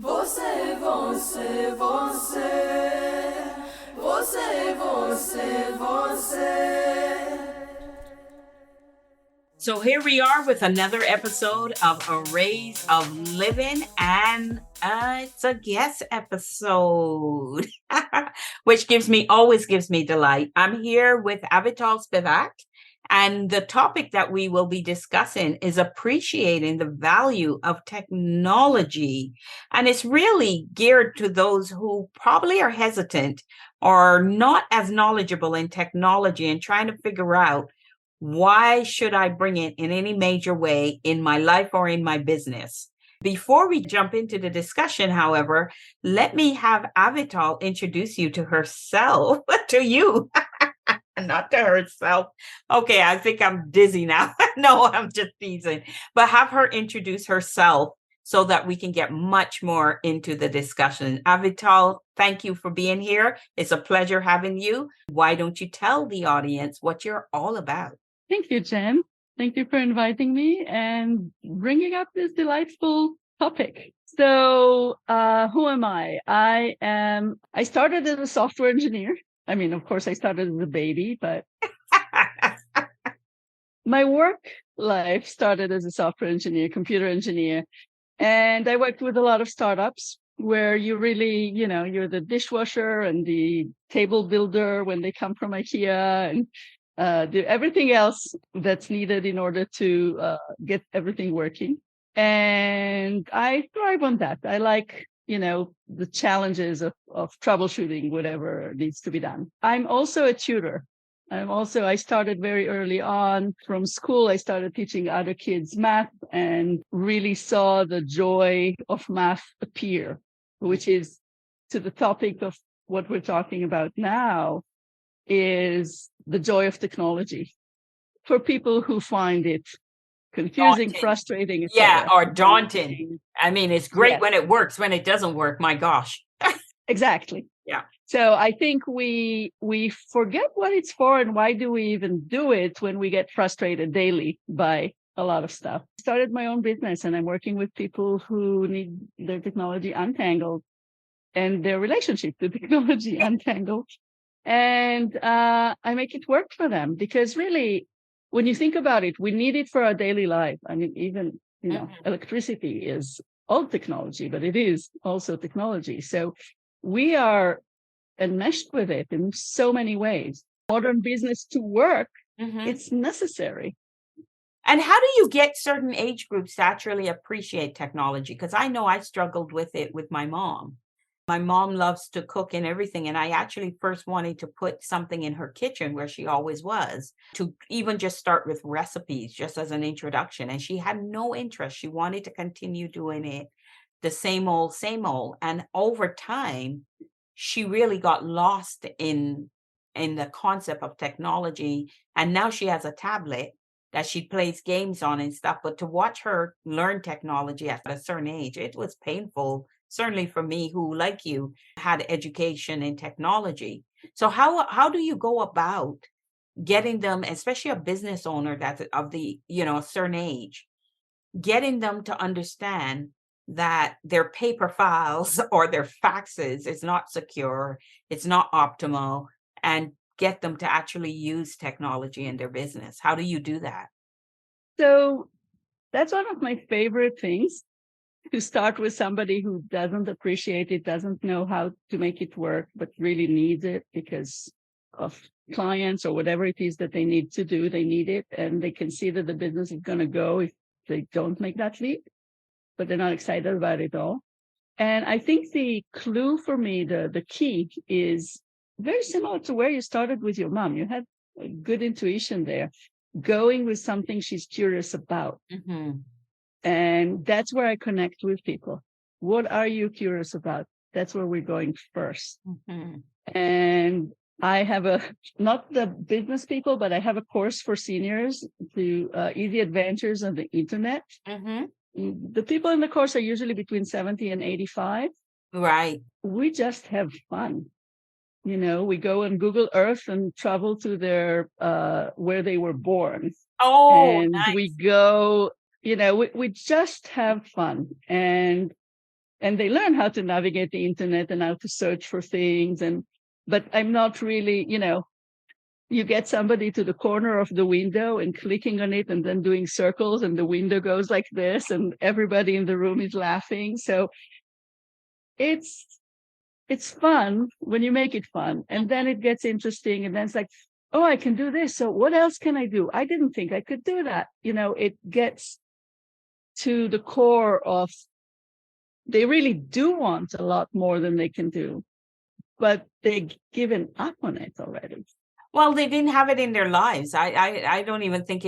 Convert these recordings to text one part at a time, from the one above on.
Você, você, você. Você, você, você. So here we are with another episode of Arrays of Living, and it's a guest episode, which always gives me delight. I'm here with Avital Spivak, and the topic that we will be discussing is appreciating the value of technology. And it's really geared to those who probably are hesitant or not as knowledgeable in technology and trying to figure out, why should I bring it in any major way in my life or in my business? Before we jump into the discussion, however, let me have Avital introduce you to herself, to you, not to herself. Okay, I think I'm dizzy now. No, I'm just teasing. But have her introduce herself so that we can get much more into the discussion. Avital, thank you for being here. It's a pleasure having you. Why don't you tell the audience what you're all about? Thank you, Jen. Thank you for inviting me and bringing up this delightful topic. So, who am I? I started as a software engineer. I mean, of course, I started as a baby, but my work life started as a software engineer, computer engineer. And I worked with a lot of startups where you really, you're the dishwasher and the table builder when they come from IKEA and do everything else that's needed in order to get everything working. And I thrive on that. I like, the challenges of troubleshooting whatever needs to be done. I'm also a tutor. I started very early on from school. I started teaching other kids math and really saw the joy of math appear, which is to the topic of what we're talking about now, is the joy of technology for people who find it confusing, daunting, frustrating, etc. Yeah, or daunting. I mean, it's great when it works. When it doesn't work, my gosh. Exactly. Yeah. So I think we forget what it's for and why do we even do it when we get frustrated daily by a lot of stuff. I started my own business and I'm working with people who need their technology untangled and their relationship to technology untangled. And I make it work for them because really, when you think about it, we need it for our daily life. I mean, even, electricity is old technology, but it is also technology. So we are enmeshed with it in so many ways. Modern business to work, it's necessary. And how do you get certain age groups to actually appreciate technology? Because I know I struggled with it with my mom. My mom loves to cook and everything. And I actually first wanted to put something in her kitchen where she always was, to even just start with recipes, just as an introduction. And she had no interest. She wanted to continue doing it the same old, same old. And over time, she really got lost in the concept of technology. And now she has a tablet that she plays games on and stuff. But to watch her learn technology at a certain age, it was painful, certainly for me, who, like you, had education in technology. So how do you go about getting them, especially a business owner that's of the, a certain age, getting them to understand that their paper files or their faxes is not secure, it's not optimal, and get them to actually use technology in their business? How do you do that? So that's one of my favorite things, to start with somebody who doesn't appreciate it, doesn't know how to make it work, but really needs it because of clients or whatever it is that they need to do. They need it and they can see that the business is going to go if they don't make that leap, but they're not excited about it all. And I think the clue for me, the key, is very similar to where you started with your mom. You had a good intuition there, going with something she's curious about. And that's where I connect with people. What are you curious about? That's where we're going first. And I have not the business people, but I have a course for seniors to Easy Adventures on the Internet. The people in the course are usually between 70 and 85. Right. We just have fun. We go on Google Earth and travel to their where they were born. Oh, and nice. We go, we just have fun. And and they learn how to navigate the internet and how to search for things. But I'm not really, you get somebody to the corner of the window and clicking on it and then doing circles, and the window goes like this and everybody in the room is laughing. So it's fun when you make it fun, and then it gets interesting, and then it's like, oh, I can do this. So what else can I do? I didn't think I could do that. It gets to the core of, they really do want a lot more than they can do, but they've given up on it already. Well, they didn't have it in their lives. I don't even think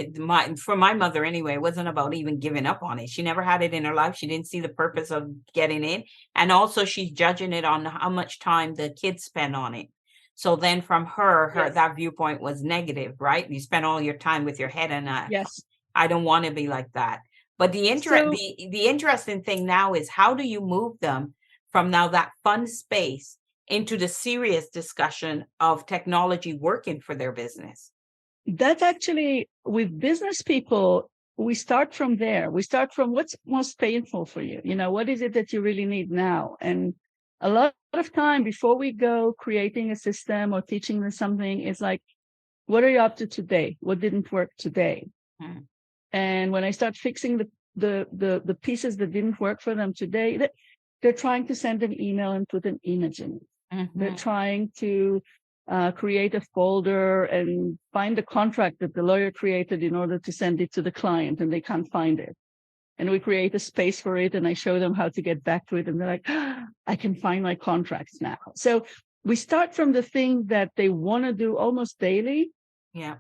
for my mother anyway, it wasn't about even giving up on it. She never had it in her life. She didn't see the purpose of getting in. And also she's judging it on how much time the kids spend on it. So then from her, Yes. that viewpoint was negative, right? You spend all your time with your head in a, Yes. I don't want to be like that. But the interesting thing now is, how do you move them from now that fun space into the serious discussion of technology working for their business? That's actually, with business people, we start from there. We start from what's most painful for you. What is it that you really need now? And a lot of time before we go creating a system or teaching them something, it's like, what are you up to today? What didn't work today? And when I start fixing the pieces that didn't work for them today, they're trying to send an email and put an image in it. They're trying to create a folder and find the contract that the lawyer created in order to send it to the client, and they can't find it. And we create a space for it, and I show them how to get back to it, and they're like, I can find my contracts now. So we start from the thing that they want to do almost daily,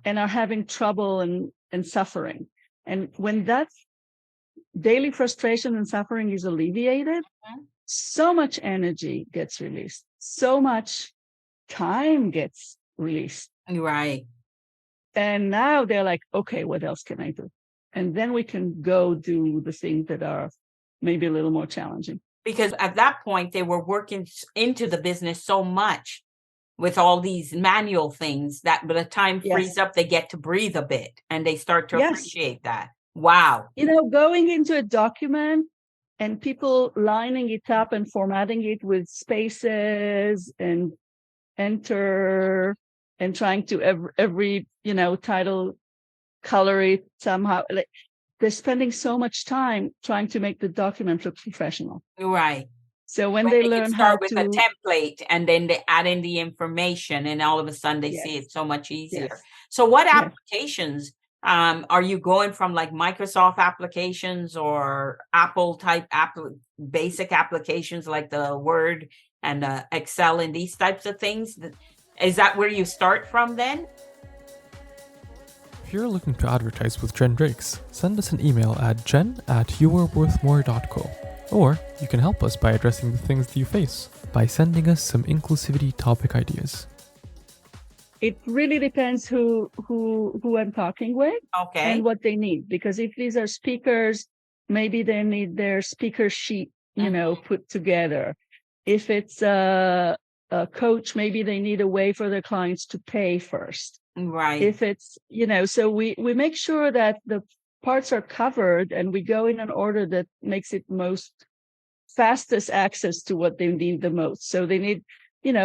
and are having trouble and suffering. And when that daily frustration and suffering is alleviated, so much energy gets released, so much time gets released. Right. And now they're like, okay, what else can I do? And then we can go do the things that are maybe a little more challenging. Because at that point, they were working into the business so much with all these manual things that by the time frees up, they get to breathe a bit and they start to appreciate that. Wow. Going into a document and people lining it up and formatting it with spaces and enter and trying to every title color it somehow. Like, they're spending so much time trying to make the document look professional. Right. So when they learn how with to a template, and then they add in the information, and all of a sudden they see it so much easier. So what applications are you going from, like Microsoft applications or Apple type basic applications like the Word and Excel and these types of things? Is that where you start from then? If you're looking to advertise with Jenn Drakes, send us an email at jen@youareworthmore.co. Or you can help us by addressing the things that you face by sending us some inclusivity topic ideas. It really depends who I'm talking with, and what they need. Because if these are speakers, maybe they need their speaker sheet, put together. If it's a coach, maybe they need a way for their clients to pay first. Right. If it's, so we make sure that the parts are covered, and we go in an order that makes it fastest access to what they need the most. So they need,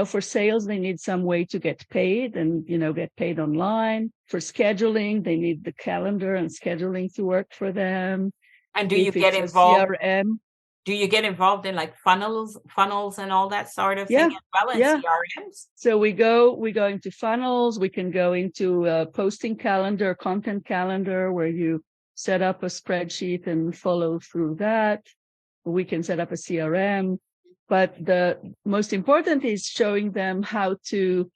for sales, they need some way to get paid and, get paid online. For scheduling, they need the calendar and scheduling to work for them. And do you get involved? CRM. Do you get involved in like funnels and all that sort of thing as well, and CRMs? So we go into funnels. We can go into a posting calendar, content calendar, where you set up a spreadsheet and follow through that. We can set up a CRM. But the most important is showing them how to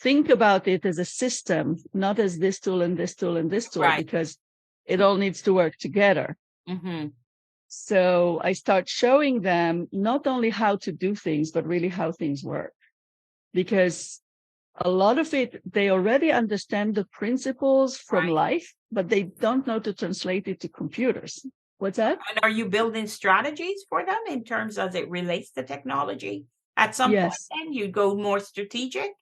think about it as a system, not as this tool and this tool and this tool, because it all needs to work together. So I start showing them not only how to do things, but really how things work. Because a lot of it, they already understand the principles from life, but they don't know to translate it to computers. What's that? And are you building strategies for them in terms as it relates to technology? At some point, then you go more strategic?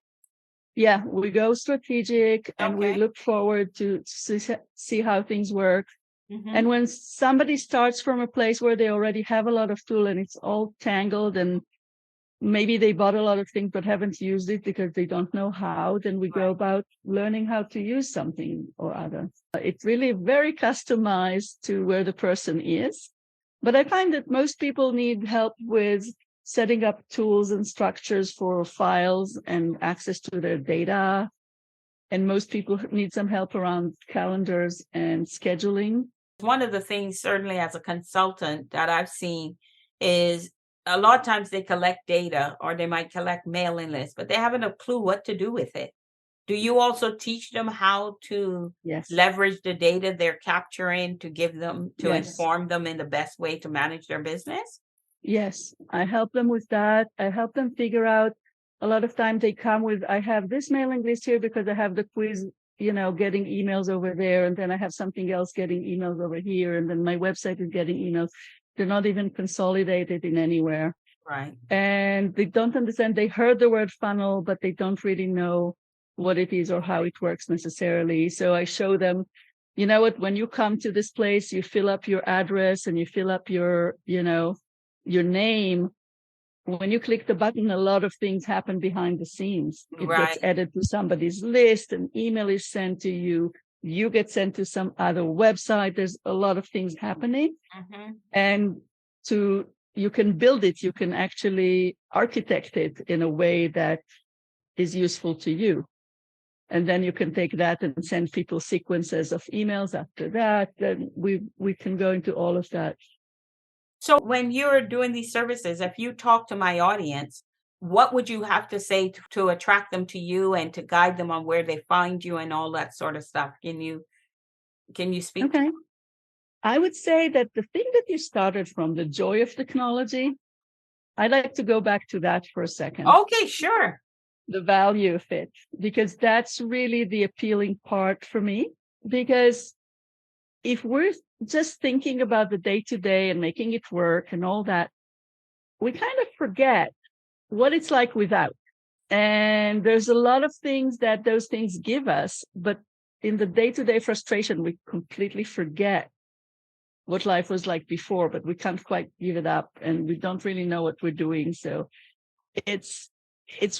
Yeah, we go strategic, and we look forward to see how things work. And when somebody starts from a place where they already have a lot of tool and it's all tangled and maybe they bought a lot of things but haven't used it because they don't know how, then we go about learning how to use something or other. It's really very customized to where the person is. But I find that most people need help with setting up tools and structures for files and access to their data. And most people need some help around calendars and scheduling. One of the things, certainly as a consultant, that I've seen is a lot of times they collect data or they might collect mailing lists, but they haven't a clue what to do with it. Do you also teach them how to leverage the data they're capturing to give them, to inform them in the best way to manage their business? Yes, I help them with that. I help them figure out. A lot of times they come with, I have this mailing list here because I have the quiz, getting emails over there. And then I have something else getting emails over here. And then my website is getting emails. They're not even consolidated in anywhere. Right. And they don't understand. They heard the word funnel, but they don't really know what it is or how it works necessarily. So I show them, you know what, when you come to this place, you fill up your address and you fill up your name. When you click the button, a lot of things happen behind the scenes. It gets added to somebody's list, an email is sent to you, you get sent to some other website. There's a lot of things happening. And you can build it, you can actually architect it in a way that is useful to you. And then you can take that and send people sequences of emails after that. Then we can go into all of that. So when you're doing these services, if you talk to my audience, what would you have to say to attract them to you and to guide them on where they find you and all that sort of stuff? Can you speak? Okay. I would say that the thing that you started from, the joy of technology, I'd like to go back to that for a second. Okay, sure. The value of it, because that's really the appealing part for me. Because if we're just thinking about the day-to-day and making it work and all that, we kind of forget what it's like without. And there's a lot of things that those things give us, but in the day-to-day frustration, we completely forget what life was like before, but we can't quite give it up and we don't really know what we're doing. So it's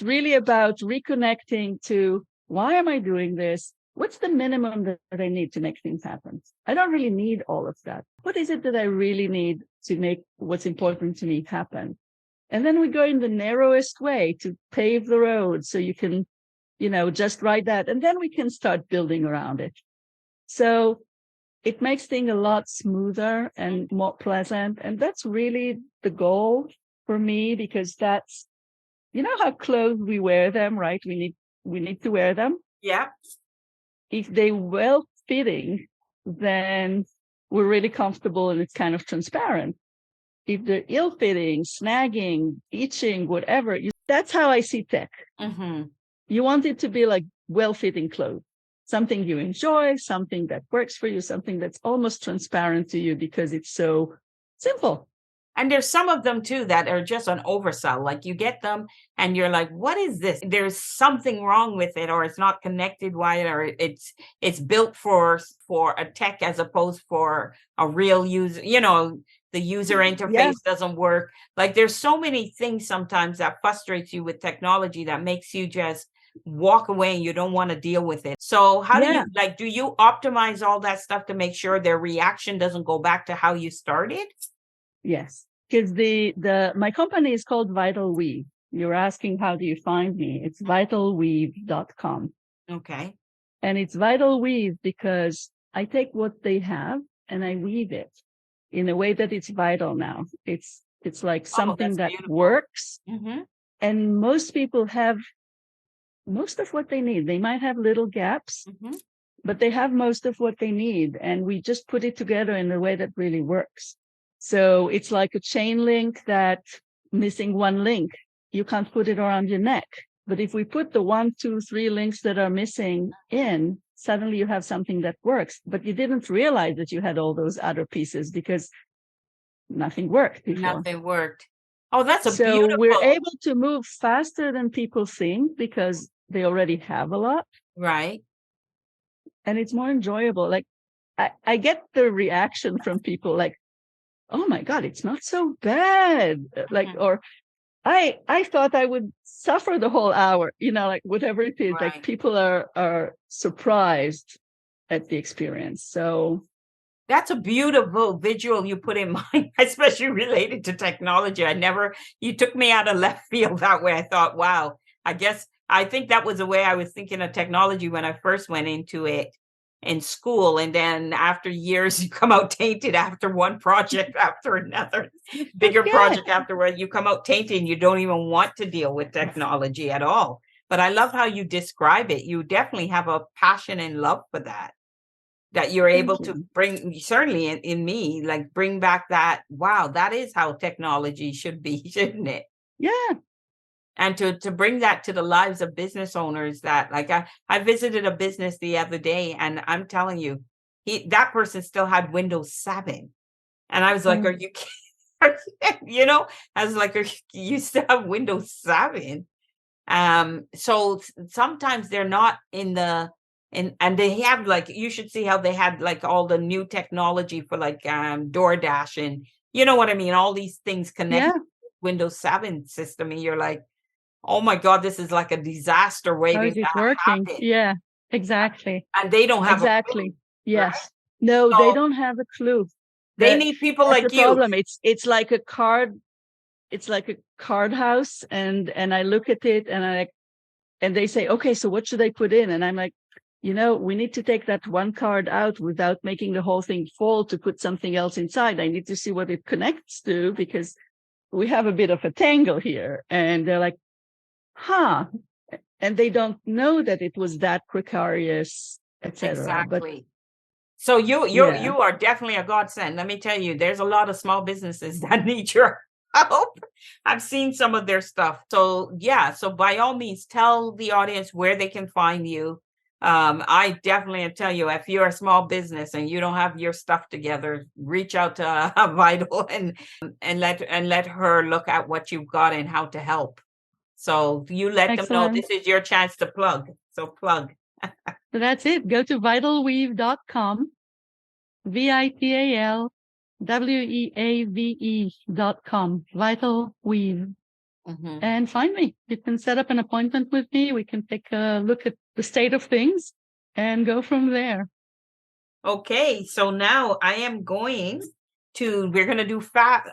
really about reconnecting to, why am I doing this? What's the minimum that I need to make things happen? I don't really need all of that. What is it that I really need to make what's important to me happen? And then we go in the narrowest way to pave the road so you can, just write that. And then we can start building around it. So it makes things a lot smoother and more pleasant. And that's really the goal for me, because that's, how clothes we wear them, right? We need to wear them. Yeah. If they're well-fitting, then we're really comfortable and it's kind of transparent. If they're ill-fitting, snagging, itching, whatever, that's how I see tech. You want it to be like well-fitting clothes, something you enjoy, something that works for you, something that's almost transparent to you because it's so simple. And there's some of them too that are just an oversell. Like you get them and you're like, what is this? There's something wrong with it, or it's not connected right, or it's built for a tech as opposed for a real user, the user interface doesn't work. Like there's so many things sometimes that frustrates you with technology that makes you just walk away and you don't want to deal with it. So how do you optimize all that stuff to make sure their reaction doesn't go back to how you started? Yes, because my company is called Vital Weave. You're asking, how do you find me? It's vitalweave.com. Okay. And it's Vital Weave because I take what they have and I weave it in a way that it's vital now. It's like something that works. And most people have most of what they need. They might have little gaps, but they have most of what they need. And we just put it together in a way that really works. So it's like a chain link that missing one link, you can't put it around your neck. But if we put the 1, 2, 3 links that are missing in, suddenly you have something that works. But you didn't realize that you had all those other pieces because nothing worked before. Nothing worked. Oh, that's so beautiful. We're able to move faster than people think because they already have a lot. Right. And it's more enjoyable. Like I get the reaction from people like, oh my God, it's not so bad. Like, or I thought I would suffer the whole hour, like whatever it is, like people are surprised at the experience. So that's a beautiful visual you put in mind, especially related to technology. You took me out of left field that way. I thought, wow, I think that was the way I was thinking of technology when I first went into it in school. And then after years, you come out tainted after one project after another, bigger project afterward. You come out tainted and you don't even want to deal with technology at all. But I love how you describe it. You definitely have a passion and love for that you're able to bring, certainly in me, like bring back that, wow, that is how technology should be, shouldn't it? Yeah. And to bring that to the lives of business owners that, like, I visited a business the other day, and I'm telling you, that person still had Windows 7. And I was like, are you kidding? I was like, you still have Windows 7? So sometimes they're not in the, and they have, like, you should see how they had like all the new technology for like DoorDash, and you know what I mean, all these things connected to Windows 7 system, and you're like, oh my God, this is like a disaster waiting. How is it working? Yeah, exactly. And they don't have a clue. Yes. Right? No, so they don't have a clue. They need people like you. Problem. It's like a card. It's like a card house, and I look at it and they say, okay, so what should I put in? And I'm like, we need to take that one card out without making the whole thing fall to put something else inside. I need to see what it connects to, because we have a bit of a tangle here. And they're like, and they don't know that it was that precarious, etc. Exactly. So you are definitely a godsend. Let me tell you, there's a lot of small businesses that need your help. I've seen some of their stuff. So so by all means, tell the audience where they can find you. I definitely tell you, if you're a small business and you don't have your stuff together, reach out to Avital and let her look at what you've got and how to help. So you let them know this is your chance to plug. So plug. So that's it. Go to vitalweave.com, VITALWEAVE.com, Vital Weave. And find me. You can set up an appointment with me. We can take a look at the state of things and go from there. Okay, so now we're going to do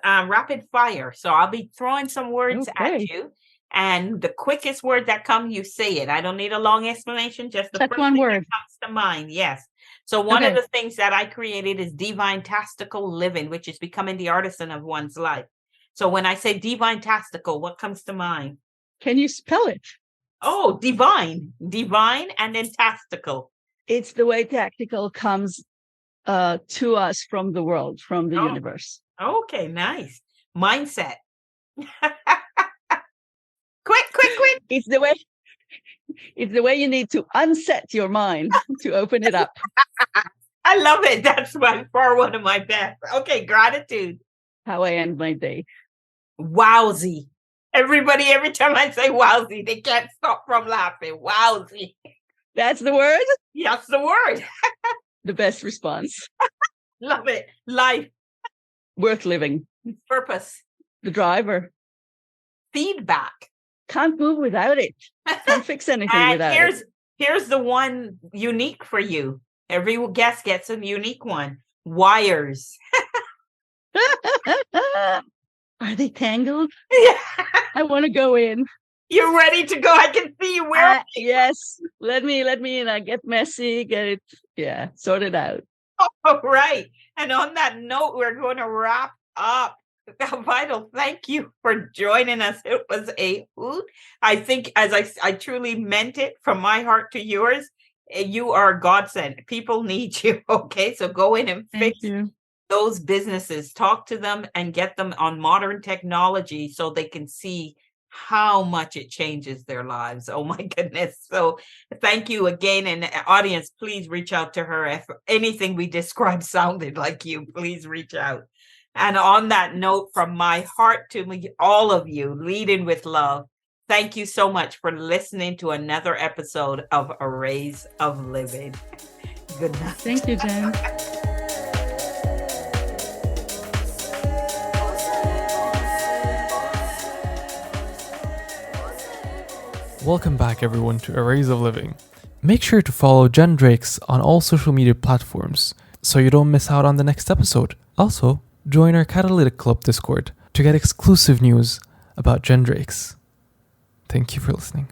rapid fire. So I'll be throwing some words at you. And the quickest word that comes, you say it. I don't need a long explanation, just the first one thing word that comes to mind. Yes. So one of the things that I created is divine-tastical living, which is becoming the artisan of one's life. So when I say divine-tastical, what comes to mind? Can you spell it? Oh, divine, and then tastical. It's the way tactical comes to us from the world, from the universe. Okay, nice. Mindset. Quick. It's the way you need to unset your mind to open it up. I love it. That's by far one of my best. Okay, gratitude. How I end my day. Wowsy. Everybody, every time I say wowsy, they can't stop from laughing. Wowsy. That's the word? That's the word. The best response. Love it. Life. Worth living. Purpose. The driver. Feedback. Can't move without it. Can't fix anything without it. Here's the one unique for you. Every guest gets a unique one. Wires. Are they tangled? Yeah. I want to go in. You're ready to go. I can see you wearing it. Yes. Let me in. Get messy, get it. Yeah. Sort it out. Oh, right. And on that note, we're going to wrap up. Vital, thank you for joining us. It was a hoot. I think, as I truly meant it from my heart to yours, you are a godsend. People need you. Okay. So go in and fix those businesses, talk to them and get them on modern technology so they can see how much it changes their lives. Oh my goodness. So thank you again. And audience, please reach out to her. If anything we described sounded like you, please reach out. And on that note, from my heart to all of you, leading with love, thank you so much for listening to another episode of Arrays of Living. Good night. Thank you, Jenn. Welcome back, everyone, to Arrays of Living. Make sure to follow Jenn Drakes on all social media platforms so you don't miss out on the next episode. Also, join our Catalytic Club Discord to get exclusive news about Jenn Drakes. Thank you for listening.